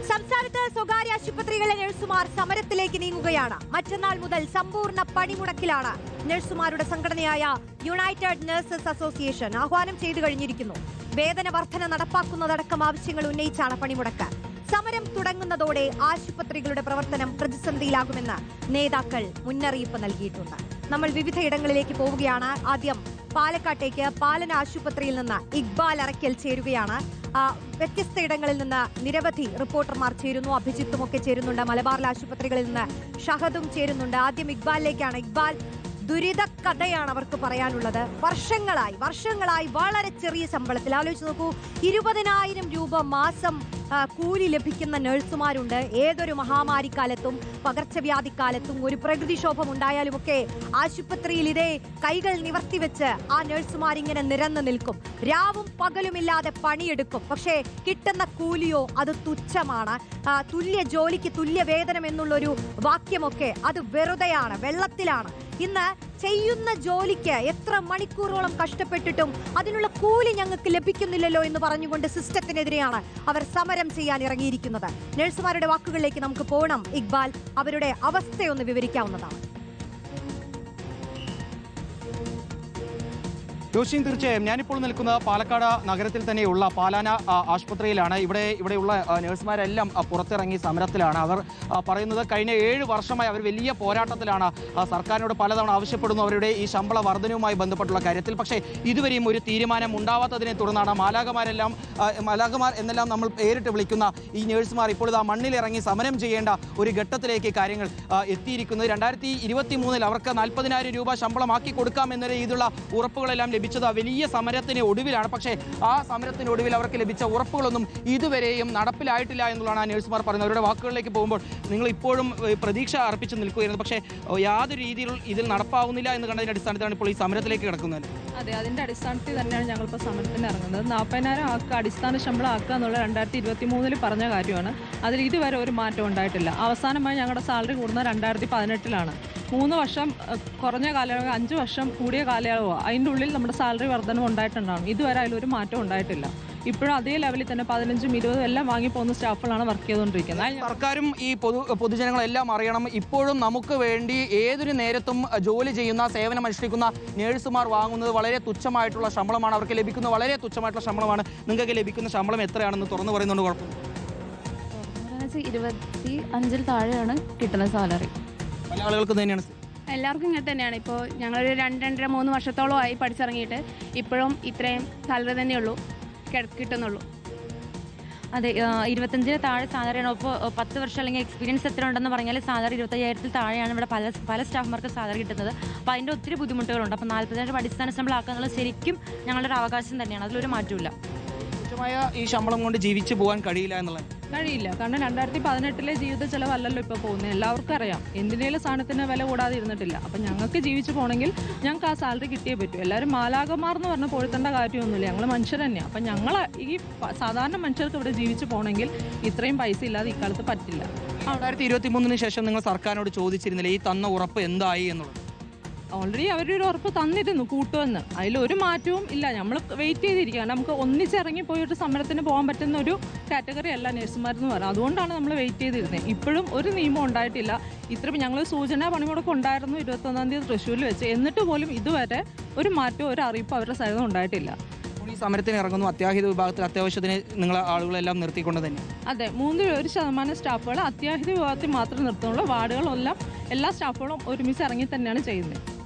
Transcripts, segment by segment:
സംസ്ഥാനത്ത് സ്വകാര്യ ആശുപത്രികളിലെ നഴ്സുമാർ സമരത്തിലേക്ക് നീങ്ങുകയാണ്. മറ്റന്നാൾ മുതൽ സമ്പൂർണ്ണ പണിമുടക്കിലാണ് നഴ്സുമാരുടെ സംഘടനയായ യുണൈറ്റഡ് നഴ്സസ് അസോസിയേഷൻ ആഹ്വാനം ചെയ്തു കഴിഞ്ഞിരിക്കുന്നു. വേതന വർധന നടപ്പാക്കുന്നതടക്കം ആവശ്യങ്ങൾ ഉന്നയിച്ചാണ് പണിമുടക്ക്. സമരം തുടങ്ങുന്നതോടെ ആശുപത്രികളുടെ പ്രവർത്തനം പ്രതിസന്ധിയിലാകുമെന്ന് നേതാക്കൾ മുന്നറിയിപ്പ് നൽകിയിട്ടുണ്ട്. നമ്മൾ വിവിധയിടങ്ങളിലേക്ക് പോവുകയാണ്. ആദ്യം പാലക്കാട്ടേക്ക്. പാലന ആശുപത്രിയിൽ നിന്ന് ഇക്ബാൽ അറയ്ക്കൽ ചേരുകയാണ്. വ്യത്യസ്ത ഇടങ്ങളിൽ നിന്ന് നിരവധി റിപ്പോർട്ടർമാർ ചേരുന്നു. അഭിജിത്തും ഒക്കെ ചേരുന്നുണ്ട്. മലബാറിലെ ആശുപത്രികളിൽ നിന്ന് ഷഹദും ചേരുന്നുണ്ട്. ആദ്യം ഇക്ബാലിലേക്കാണ്. ഇക്ബാൽ, ദുരിത കഥയാണ് അവർക്ക് പറയാനുള്ളത്. വർഷങ്ങളായി വളരെ ചെറിയ ശമ്പളത്തിൽ, ആലോചിച്ച് നോക്കൂ, 20,000 രൂപ മാസം കൂലി ലഭിക്കുന്ന നഴ്സുമാരുണ്ട്. ഏതൊരു മഹാമാരിക്കാലത്തും പകർച്ചവ്യാധിക്കാലത്തും ഒരു പ്രകൃതിക്ഷോഭം ഉണ്ടായാലുമൊക്കെ ആശുപത്രിയിൽ ഇതേ കൈകൾ നിവർത്തിവെച്ച് ആ നഴ്സുമാരിങ്ങനെ നിരന്നു നിൽക്കും. രാവും പകലുമില്ലാതെ പണിയെടുക്കും. പക്ഷേ കിട്ടുന്ന കൂലിയോ അത് തുച്ഛമാണ്. തുല്യ ജോലിക്ക് തുല്യ വേതനം എന്നുള്ളൊരു വാക്യമൊക്കെ അത് വെറുതെയാണ്, വെള്ളത്തിലാണ്. ഇന്ന് ചെയ്യുന്ന ജോലിക്ക് എത്ര മണിക്കൂറോളം കഷ്ടപ്പെട്ടിട്ടും അതിനുള്ള കൂലി ഞങ്ങൾക്ക് ലഭിക്കുന്നില്ലല്ലോ എന്ന് പറഞ്ഞുകൊണ്ട് സിസ്റ്റത്തിനെതിരെയാണ് അവർ സമരം ചെയ്യാൻ ഇറങ്ങിയിരിക്കുന്നത്. നഴ്സുമാരുടെ വാക്കുകളിലേക്ക് നമുക്ക് പോകണം. ഇക്ബാൽ, അവരുടെ അവസ്ഥയൊന്ന് വിവരിക്കാവുന്നതാണ്. ജോഷിൻ, തീർച്ചയായും ഞാനിപ്പോൾ നിൽക്കുന്ന പാലക്കാട് നഗരത്തിൽ തന്നെയുള്ള പാലാന ആശുപത്രിയിലാണ്. ഇവിടെയുള്ള നഴ്സുമാരെല്ലാം പുറത്തിറങ്ങി സമരത്തിലാണ്. അവർ പറയുന്നത് കഴിഞ്ഞ 7 വർഷമായി അവർ വലിയ പോരാട്ടത്തിലാണ്. സർക്കാരിനോട് പലതവണ ആവശ്യപ്പെടുന്നു അവരുടെ ഈ ശമ്പള വർധനവുമായി ബന്ധപ്പെട്ടുള്ള കാര്യത്തിൽ. പക്ഷേ ഇതുവരെയും ഒരു തീരുമാനം ഉണ്ടാവാത്തതിനെ തുടർന്നാണ് മാലാഖമാർ എന്നെല്ലാം നമ്മൾ പേരിട്ട് വിളിക്കുന്ന ഈ നഴ്സുമാർ ഇപ്പോൾ ആ മണ്ണിലിറങ്ങി സമരം ചെയ്യേണ്ട ഒരു ഘട്ടത്തിലേക്ക് കാര്യങ്ങൾ എത്തിയിരിക്കുന്നത്. 2023 അവർക്ക് 40,000 രൂപ ശമ്പളമാക്കി കൊടുക്കാമെന്ന രീതിയിലുള്ള ഉറപ്പുകളെല്ലാം ലഭിച്ചത് വലിയ സമരത്തിന് ഒടുവിലാണ്. പക്ഷേ ആ സമരത്തിനൊടുവിൽ അവർക്ക് ലഭിച്ച ഉറപ്പുകളൊന്നും ഇതുവരെയും നടപ്പിലായിട്ടില്ല എന്നുള്ളതാണ് ആ നഴ്സുമാർ പറയുന്നത്. അവരുടെ വാക്കുകളിലേക്ക് പോകുമ്പോൾ നിങ്ങൾ ഇപ്പോഴും പ്രതീക്ഷ അർപ്പിച്ച് നിൽക്കുകയായിരുന്നു, പക്ഷേ യാതൊരു രീതിയിൽ ഇതിൽ നടപ്പാവുന്നില്ല എന്ന് കണ്ടതിന്റെ അടിസ്ഥാനത്തിലാണ് ഇപ്പോൾ ഈ സമരത്തിലേക്ക് കിടക്കുന്നത്. അതെ, അതിന്റെ അടിസ്ഥാനത്തിൽ തന്നെയാണ് ഞങ്ങളിപ്പോൾ സമരത്തിന് ഇറങ്ങുന്നത്. 40,000 ആക്കുക, അടിസ്ഥാന ശമ്പളം ആക്കുക എന്നുള്ള 2023 പറഞ്ഞ കാര്യമാണ്. അതിൽ ഇതുവരെ ഒരു മാറ്റം ഉണ്ടായിട്ടില്ല. അവസാനമായി ഞങ്ങളുടെ സാലറി കൂടുന്നത് 2018 3 വർഷം കുറഞ്ഞ കാലയളവ്, 5 വർഷം കൂടിയ കാലയളവോ അതിൻ്റെ ഉള്ളിൽ നമ്മുടെ സാലറി വർധനം ഉണ്ടായിട്ടുണ്ടാകും. ഇതുവരെ അതിലൊരു മാറ്റം ഉണ്ടായിട്ടില്ല. ഇപ്പോഴും അതേ ലെവലിൽ തന്നെ 15ഉം 20ഉം എല്ലാം വാങ്ങിപ്പോകുന്ന സ്റ്റാഫുകളാണ് വർക്ക് ചെയ്തുകൊണ്ടിരിക്കുന്നത്. സർക്കാരും ഈ പൊതുജനങ്ങളെല്ലാം അറിയണം, ഇപ്പോഴും നമുക്ക് വേണ്ടി ഏതൊരു നേരത്തും ജോലി ചെയ്യുന്ന, സേവനം അനുഷ്ഠിക്കുന്ന നേഴ്സുമാർ വാങ്ങുന്നത് വളരെ തുച്ഛമായിട്ടുള്ള ശമ്പളമാണ്. അവർക്ക് ലഭിക്കുന്ന വളരെ തുച്ഛമായിട്ടുള്ള ശമ്പളമാണ്. നിങ്ങൾക്ക് ലഭിക്കുന്ന ശമ്പളം എത്രയാണെന്ന് തുറന്നു പറയുന്നുണ്ട്. കുഴപ്പം 25-ൽ താഴെയാണ് കിട്ടുന്ന സാലറി. പല ആളുകൾക്ക് തന്നെയാണ്. എല്ലാവർക്കും ഇങ്ങനെ തന്നെയാണ്. ഇപ്പോൾ ഞങ്ങളൊരു 2-2.5-3 വർഷത്തോളമായി പഠിച്ചിറങ്ങിയിട്ട് ഇപ്പോഴും ഇത്രയും സാലറി തന്നെയുള്ളൂ കിട്ടുന്നുള്ളൂ. അതെ, 25 താഴെ സാലറിയാണ്. ഇപ്പോൾ 10 വർഷം അല്ലെങ്കിൽ എക്സ്പീരിയൻസ് എത്ര ഉണ്ടെന്ന് പറഞ്ഞാൽ സാലറി 25,000 താഴെയാണ് ഇവിടെ പല സ്റ്റാഫ്മാർക്ക് സാലറി കിട്ടുന്നത്. അപ്പോൾ അതിൻ്റെ ഒത്തിരി ബുദ്ധിമുട്ടുകളുണ്ട്. അപ്പോൾ 40,000 അടിസ്ഥാന ശമ്പളം ആക്കുക എന്നുള്ളത് ശരിക്കും ഞങ്ങളുടെ ഒരു അവകാശം തന്നെയാണ്. അതിലൊരു മാറ്റമില്ല. ഈ ശമ്പളം കൊണ്ട് ജീവിച്ചു പോകാൻ കഴിയില്ല എന്നുള്ളത് കഴിയില്ല. കാരണം 2018 ജീവിത ചെലവല്ലല്ലോ ഇപ്പോൾ പോകുന്നത്. എല്ലാവർക്കും അറിയാം, എന്തിനേലും സാധനത്തിന് വില കൂടാതെ ഇരുന്നിട്ടില്ല. അപ്പം ഞങ്ങൾക്ക് ജീവിച്ചു പോകണമെങ്കിൽ ഞങ്ങൾക്ക് ആ സാലറി കിട്ടിയേ പറ്റൂ. എല്ലാവരും മാലാഖമാർ എന്ന് പറഞ്ഞാൽ പൊഴുത്തേണ്ട കാര്യമൊന്നുമില്ല. ഞങ്ങൾ മനുഷ്യർ തന്നെയാണ്. അപ്പം ഞങ്ങൾ ഈ സാധാരണ മനുഷ്യർക്ക് ഇവിടെ ജീവിച്ചു പോകണമെങ്കിൽ ഇത്രയും പൈസ ഇല്ലാതെ ഇക്കാലത്ത് പറ്റില്ല. 2023 ശേഷം നിങ്ങൾ സർക്കാരിനോട് ചോദിച്ചിരുന്നില്ല ഈ തന്ന ഉറപ്പ് എന്തായി എന്നുള്ളത്? ഓൾറെഡി അവരൊരു ഉറപ്പ് തന്നിരുന്നു കൂട്ടുമെന്ന്. അതിലൊരു മാറ്റവും ഇല്ല. നമ്മൾ വെയിറ്റ് ചെയ്തിരിക്കുക. നമുക്ക് ഒന്നിച്ചിറങ്ങി പോയിട്ട് സമരത്തിന് പോകാൻ പറ്റുന്ന ഒരു കാറ്റഗറി അല്ല നഴ്സുമാരെന്ന് പറയാം. അതുകൊണ്ടാണ് നമ്മൾ വെയിറ്റ് ചെയ്തിരുന്നത്. ഇപ്പോഴും ഒരു നിയമം ഉണ്ടായിട്ടില്ല. ഞങ്ങൾ സൂചനാ പണിമുടക്കം ഉണ്ടായിരുന്നു 21-ാം തീയതി തൃശ്ശൂരിൽ വെച്ച്. എന്നിട്ട് പോലും ഇതുവരെ ഒരു മാറ്റവും ഒരു അറിയിപ്പ് അവരുടെ സൈഡിൽ ഉണ്ടായിട്ടില്ല. ഈ സമരത്തിന് ഇറങ്ങുന്നു അത്യാഹിത വിഭാഗത്തിൽ അത്യാവശ്യത്തിന് നിങ്ങൾ ആളുകളെല്ലാം നിർത്തിക്കൊണ്ട് തന്നെ? അതെ, 1% സ്റ്റാഫുകൾ അത്യാഹിത വിഭാഗത്തിൽ മാത്രമേ നിർത്തുന്നുള്ളൂ. വാർഡുകളെല്ലാം എല്ലാ സ്റ്റാഫുകളും ഒരുമിച്ച് ഇറങ്ങി തന്നെയാണ് ചെയ്യുന്നത്.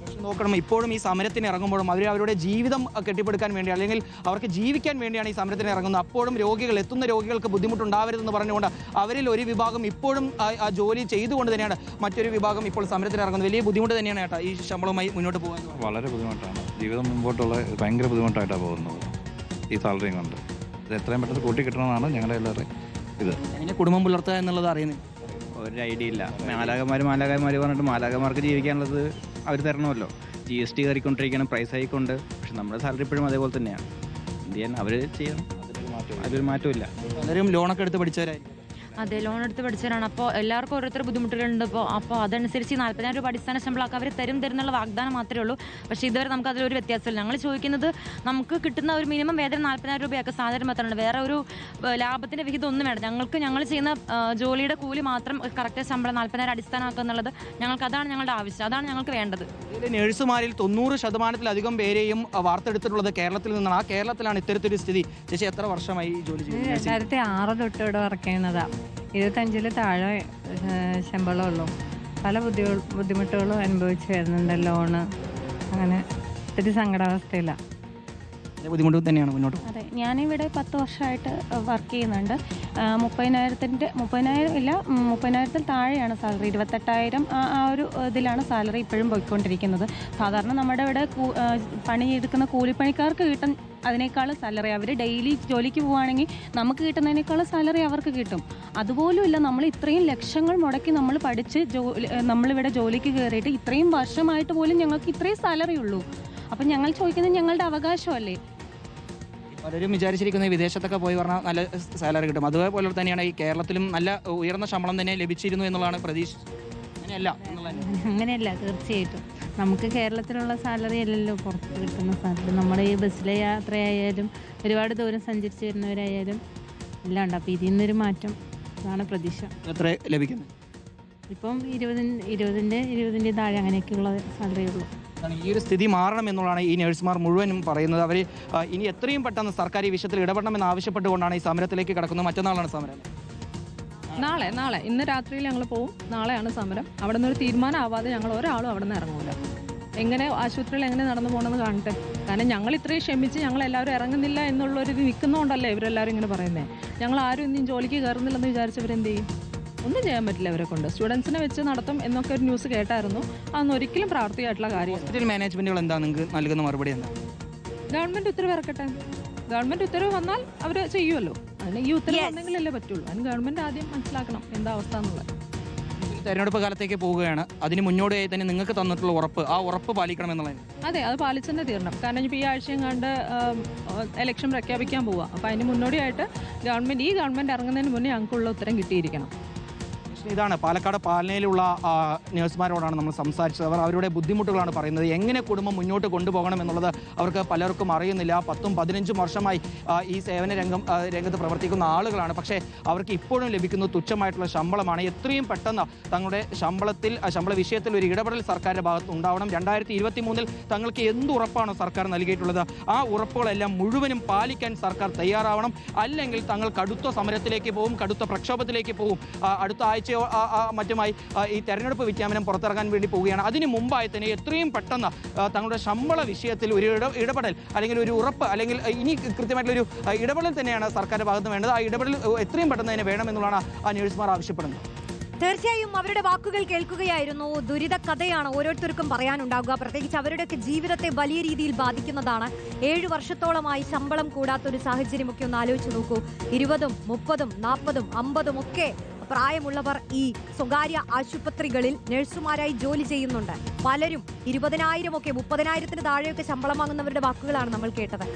നോക്കണം, ഇപ്പോഴും ഈ സമരത്തിന് ഇറങ്ങുമ്പോഴും അവരുടെ ജീവിതം കെട്ടിപ്പടുക്കാൻ വേണ്ടി അല്ലെങ്കിൽ അവർക്ക് ജീവിക്കാൻ വേണ്ടിയാണ് ഈ സമരത്തിന് ഇറങ്ങുന്നത്. അപ്പോഴും എത്തുന്ന രോഗികൾക്ക് ബുദ്ധിമുട്ടുണ്ടാവരുതെന്ന് പറഞ്ഞുകൊണ്ട് അവരിൽ ഒരു വിഭാഗം ഇപ്പോഴും ആ ജോലി ചെയ്തുകൊണ്ട് തന്നെയാണ് മറ്റൊരു വിഭാഗം ഇപ്പോൾ സമരത്തിന് ഇറങ്ങുന്നത്. വലിയ ബുദ്ധിമുട്ട് തന്നെയാണ് ഏട്ടാ ഈ ശമ്പളവുമായി മുന്നോട്ട് പോകാൻ. വളരെ ബുദ്ധിമുട്ടാണ്. ജീവിതം മുമ്പോട്ടുള്ള ഭയങ്കര ബുദ്ധിമുട്ടായിട്ടാണ് പോകുന്നത് ഈ സാലറിയും കൊണ്ട്. ഇത് എത്രയും പെട്ടെന്ന് കൂട്ടി കിട്ടണമെന്നാണ് ഞങ്ങളുടെ എല്ലാവരുടെയും ഇത്. എങ്ങനെ കുടുംബം പുലർത്തുക എന്നുള്ളത് അറിയുന്നത് ഒരു ഐഡിയ ഇല്ല. മാലാഖമാർ പറഞ്ഞിട്ട് മാലാഖമാർക്ക് ജീവിക്കാനുള്ളത് അവർ തരണമല്ലോ. GST കയറിക്കൊണ്ടിരിക്കണം, price ഹൈക്കുണ്ട്. പക്ഷെ നമ്മുടെ സാലറി ഇപ്പോഴും അതേപോലെ തന്നെയാണ്. എന്ത് ചെയ്യാൻ അവർ ചെയ്യണം, അതിലൊരു മാറ്റമില്ല. പലരും ലോണൊക്കെ എടുത്ത് പഠിച്ചവരായിരിക്കും. അതെ, ലോൺ എടുത്ത് പഠിച്ചവരാണ്. അപ്പോൾ എല്ലാവർക്കും ഓരോരുത്തർ ബുദ്ധിമുട്ടുകളുണ്ട്. അപ്പോൾ അതനുസരിച്ച് 40,000 രൂപ അടിസ്ഥാന ശമ്പളമൊക്കെ അവർ തരുന്നുള്ള വാഗ്ദാനം മാത്രമേ ഉള്ളൂ. പക്ഷേ ഇതുവരെ നമുക്ക് അതിലൊരു വ്യത്യാസമില്ല. ഞങ്ങൾ ചോദിക്കുന്നത് നമുക്ക് കിട്ടുന്ന ഒരു മിനിമം വേതനം 40,000 രൂപയൊക്കെ സാലറി മാത്രമാണ്. വേറെ ഒരു ലാഭത്തിൻ്റെ വിഹിതം ഒന്നും വേണ്ട. ഞങ്ങൾ ചെയ്യുന്ന ജോലിയുടെ കൂലി മാത്രം കറക്റ്റ് ശമ്പളം 40,000 അടിസ്ഥാനമാക്കുക എന്നുള്ളത് അതാണ് ഞങ്ങളുടെ ആവശ്യം, അതാണ് ഞങ്ങൾക്ക് വേണ്ടത്. നഴ്സുമാരിൽ 90% പേരെയും വാർത്തെടുത്തിട്ടുള്ളത് കേരളത്തിൽ നിന്നാണ്. ആ കേരളത്തിലാണ് ഇത്തരത്തിലൊരു സ്ഥിതി. ചേച്ചി എത്ര വർഷമായി ഈ ജോലി ചെയ്യുന്നത്? 2006 തൊട്ട് ഇവിടെ വർക്ക് ചെയ്യുന്നതാണ്. 25-ൽ താഴെ ശമ്പളമുള്ളൂ. പല ബുദ്ധിമുട്ടുകളും അനുഭവിച്ച് വരുന്നുണ്ട്. ലോണ് അങ്ങനെ ഒത്തിരി സങ്കടാവസ്ഥയിലാണ്. ബുദ്ധിമുട്ട് തന്നെയാണ് മുന്നോട്ട്. അതെ, ഞാനിവിടെ 10 വർഷമായിട്ട് വർക്ക് ചെയ്യുന്നുണ്ട്. 30,000-ൽ താഴെയാണ് സാലറി. 28,000 ആ ഒരു ഇതിലാണ് സാലറി ഇപ്പോഴും പോയിക്കൊണ്ടിരിക്കുന്നത്. സാധാരണ നമ്മുടെ ഇവിടെ പണിയെടുക്കുന്ന കൂലിപ്പണിക്കാർക്ക് കിട്ടും അതിനേക്കാളും സാലറി. അവർ ഡെയിലി ജോലിക്ക് പോവുകയാണെങ്കിൽ നമുക്ക് കിട്ടുന്നതിനേക്കാളും സാലറി അവർക്ക് കിട്ടും. അതുപോലുമില്ല, നമ്മൾ ഇത്രയും ലക്ഷങ്ങൾ മുടക്കി നമ്മൾ പഠിച്ച് നമ്മളിവിടെ ജോലിക്ക് കയറിയിട്ട് ഇത്രയും വർഷമായിട്ട് പോലും ഞങ്ങൾക്ക് ഇത്രയും സാലറി ഉള്ളൂ. അപ്പം ഞങ്ങൾ ചോദിക്കുന്നത് ഞങ്ങളുടെ അവകാശമല്ലേ? പലരും വിചാരിച്ചിരിക്കുന്നത് വിദേശത്തൊക്കെ പോയി പറഞ്ഞാൽ നല്ല സാലറി കിട്ടും. അതുപോലെ തന്നെയാണ് ഈ കേരളത്തിലും നല്ല ഉയർന്ന ശമ്പളം തന്നെ ലഭിച്ചിരുന്നു എന്നുള്ളതാണ് പ്രതീക്ഷ. അങ്ങനെയല്ല, തീർച്ചയായിട്ടും നമുക്ക് കേരളത്തിലുള്ള സാലറി അല്ലല്ലോ പുറത്ത് കിട്ടുന്ന സാലറി. നമ്മുടെ ഈ ബസ്സിലെ യാത്രയായാലും ഒരുപാട് ദൂരം സഞ്ചരിച്ച് വരുന്നവരായാലും എല്ലാം ഉണ്ട്. അപ്പോൾ ഇതിൽ നിന്നൊരു മാറ്റം, അതാണ് പ്രതീക്ഷ. എത്ര ലഭിക്കുന്നത്? ഇപ്പം 20-ന്റെ താഴെ അങ്ങനെയൊക്കെയുള്ള സാലറി ഉള്ളൂ. ഈ ഒരു സ്ഥിതി മാറണം എന്നുള്ളതാണ് ഈ നഴ്സുമാർ മുഴുവനും പറയുന്നത്. അവർ ഇനി എത്രയും പെട്ടെന്ന് സർക്കാർ ഈ വിഷയത്തിൽ ഇടപെടണമെന്ന് ആവശ്യപ്പെട്ടുകൊണ്ടാണ് ഈ സമരത്തിലേക്ക് കടക്കുന്നത്. മറ്റന്നാളാണ് സമരം. നാളെ ഇന്ന് രാത്രിയിൽ ഞങ്ങൾ പോവും. നാളെയാണ് സമരം. അവിടെ നിന്നൊരു തീരുമാനം ആവാതെ ഞങ്ങൾ ഒരാളും അവിടെ നിന്ന് ഇറങ്ങൂല. എങ്ങനെ ആശുപത്രിയിൽ എങ്ങനെ നടന്നു പോകണമെന്ന് കാണട്ടെ. കാരണം ഞങ്ങൾ ഇത്രയും ക്ഷമിച്ച് ഞങ്ങളെല്ലാവരും ഇറങ്ങുന്നില്ല എന്നുള്ളൊരു നിൽക്കുന്നതുകൊണ്ടല്ലേ ഇവരെല്ലാവരും ഇങ്ങനെ പറയുന്നത്. ഞങ്ങൾ ആരും ഇന്നും ജോലിക്ക് കയറുന്നില്ലെന്ന് വിചാരിച്ചവരെന്ത് ചെയ്യും? ഒന്നും ചെയ്യാൻ പറ്റില്ല അവരെ കൊണ്ട്. സ്റ്റുഡൻസിനെ വെച്ച് നടത്തും എന്നൊക്കെ ഒരു ന്യൂസ് കേട്ടായിരുന്നു. അതൊന്നും ഒരിക്കലും പ്രാവർത്തികമായിട്ടുള്ള കാര്യം. ഹോസ്പിറ്റൽ മാനേജ്മെന്റുകൾ എന്താ നിങ്ങൾക്ക് നൽകുന്ന മറുപടി എന്താ? ഗവൺമെന്റ് ഉത്തരവ് ഇറക്കട്ടെ. ഗവൺമെന്റ് ഉത്തരവ് വന്നാൽ അവർ ചെയ്യുമല്ലോ. അതിന് ഈ ഉത്തരവ് വന്നെങ്കിലല്ലേ പറ്റുള്ളൂ. അതിന് ഗവൺമെന്റ് ആദ്യം മനസ്സിലാക്കണം എന്താ അവസ്ഥ എന്നുള്ളത്. തെരഞ്ഞെടുപ്പ് കാലത്തേക്ക് പോവുകയാണ്. അതിന് മുന്നോടിയായി തന്നെ നിങ്ങൾക്ക് തന്നിട്ടുള്ള ഉറപ്പ്, ആ ഉറപ്പ് പാലിക്കണം എന്നുള്ളത്. അതെ, അത് പാലിച്ചെന്നെ തീരണം. കാരണം ഇപ്പോൾ ഈ ആഴ്ചയും കണ്ട് ഇലക്ഷൻ പ്രഖ്യാപിക്കാൻ പോവുക. അപ്പോൾ അതിന് മുന്നോടിയായിട്ട് ഈ ഗവൺമെന്റ് ഇറങ്ങുന്നതിന് മുന്നേ ഞങ്ങൾക്കുള്ള ഉത്തരം കിട്ടിയിരിക്കണം. ഇതാണ് പാലക്കാട് പാലനയിലുള്ള നഴ്സുമാരോടാണ് നമ്മൾ സംസാരിച്ചത്. അവർ അവരുടെ ബുദ്ധിമുട്ടുകളാണ് പറയുന്നത്. എങ്ങനെ കുടുംബം മുന്നോട്ട് കൊണ്ടുപോകണം എന്നുള്ളത് അവർക്ക് പലർക്കും അറിയുന്നില്ല. 10-15 വർഷമായി ഈ സേവന രംഗത്ത് പ്രവർത്തിക്കുന്ന ആളുകളാണ്. പക്ഷേ അവർക്ക് ഇപ്പോഴും ലഭിക്കുന്നത് തുച്ഛമായിട്ടുള്ള ശമ്പളമാണ്. എത്രയും പെട്ടെന്ന് തങ്ങളുടെ ശമ്പള വിഷയത്തിൽ ഒരു ഇടപെടൽ സർക്കാരിൻ്റെ ഭാഗത്ത് ഉണ്ടാവണം. 2023 തങ്ങൾക്ക് എന്ത് ഉറപ്പാണോ സർക്കാർ നൽകിയിട്ടുള്ളത്, ആ ഉറപ്പുകളെല്ലാം മുഴുവനും പാലിക്കാൻ സർക്കാർ തയ്യാറാവണം. അല്ലെങ്കിൽ തങ്ങൾ കടുത്ത സമരത്തിലേക്ക് പോകും, കടുത്ത പ്രക്ഷോഭത്തിലേക്ക് പോകും. അടുത്ത ആഴ്ച മറ്റുമായി ഈ തെരഞ്ഞെടുപ്പ് വിജ്ഞാപനം പുറത്തിറങ്ങാൻ വേണ്ടി പോവുകയാണ്. അതിന് മുമ്പായി തന്നെ എത്രയും പെട്ടെന്ന് തങ്ങളുടെ ശമ്പള വിഷയത്തിൽ ഒരു ഇടപെടൽ അല്ലെങ്കിൽ ഒരു ഉറപ്പ് അല്ലെങ്കിൽ ഇനി കൃത്യമായിട്ടുള്ളൊരു ഇടപെടൽ തന്നെയാണ് സർക്കാരിൻ്റെ ഭാഗത്ത് വേണ്ടത്. ആ ഇടപെടൽ എത്രയും പെട്ടെന്ന് തന്നെ വേണമെന്നുള്ളതാണ് ആ നഴ്സുമാർ ആവശ്യപ്പെടുന്നത്. തീർച്ചയായും അവരുടെ വാക്കുകൾ കേൾക്കുകയായിരുന്നു. ദുരിത കഥയാണ് ഓരോരുത്തർക്കും പറയാനുണ്ടാകുക. പ്രത്യേകിച്ച് അവരുടെയൊക്കെ ജീവിതത്തെ വലിയ രീതിയിൽ ബാധിക്കുന്നതാണ്. 7 വർഷത്തോളമായി ശമ്പളം കൂടാത്തൊരു സാഹചര്യമൊക്കെ ഒന്ന് ആലോചിച്ച് നോക്കൂ. 20, 30, 40, 50 ഒക്കെ പ്രായമുള്ളവർ ഈ സ്വകാര്യ ആശുപത്രികളിൽ നഴ്സുമാരായി ജോലി ചെയ്യുന്നുണ്ട്. പലരും 20,000 ഒക്കെ 30,000-ന് താഴെയൊക്കെ ശമ്പളം വാങ്ങുന്നവരുടെ വാക്കുകളാണ് നമ്മൾ കേട്ടത്.